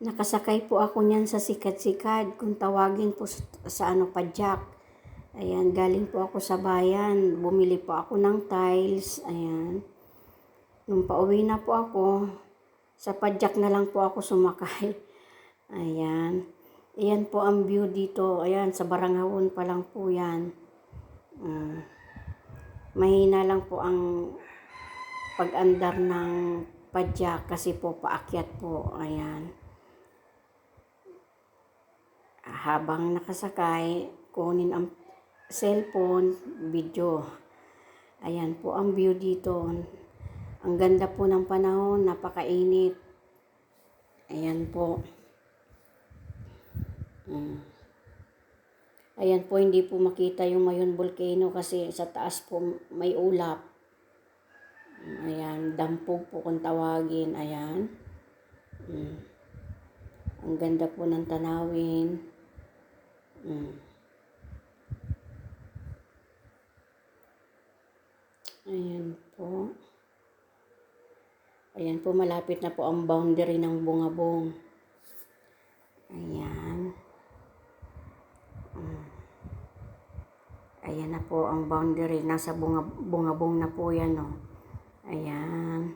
Nakasakay po ako niyan sa sikat-sikat, kung tawagin po sa padyak. Ayan, galing po ako sa bayan. Bumili po ako ng tiles. Ayan. Nung pauwi na po ako, sa padyak na lang po ako sumakay. Ayan. Ayan po ang view dito. Ayan, sa Barangahon pa lang po yan. Mahina lang po ang pag-andar ng padyak kasi po paakyat po. Ayan. Habang nakasakay, kunin ang cellphone, video. Ayan po ang view dito. Ang ganda po ng panahon, napakainit. Ayan po. Ayan po, hindi po makita yung Mayon Volcano kasi sa taas po may ulap. Ayan, dampog po kung tawagin. Ayan. Ang ganda po ng tanawin. Ayan po. Ayan po, malapit na po ang boundary ng Bungabong. Ayan. Ayan na po ang boundary. Nasa Bungabong na po yan, no. Ayan.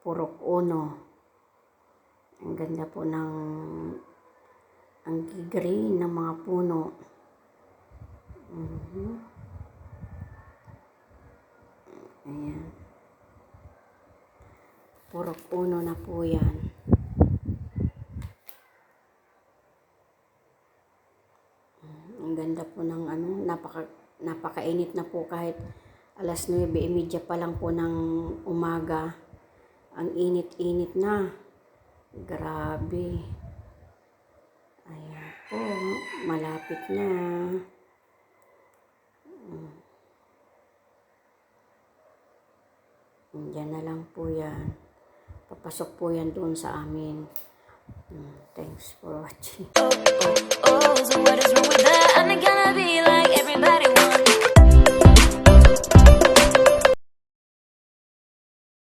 Purok Uno. Ang ganda po ng ang green ng mga puno. Ayan. Purok Uno na po yan. Ang ganda po ng napakainit na po kahit alas 9:30 pa lang po ng umaga. Ang init-init na. Grabe. Ayan po, malapit na. Diyan na lang po yan. Papasok po yan doon sa amin. Thanks for watching. So what is wrong with that? I'm not gonna be like everybody.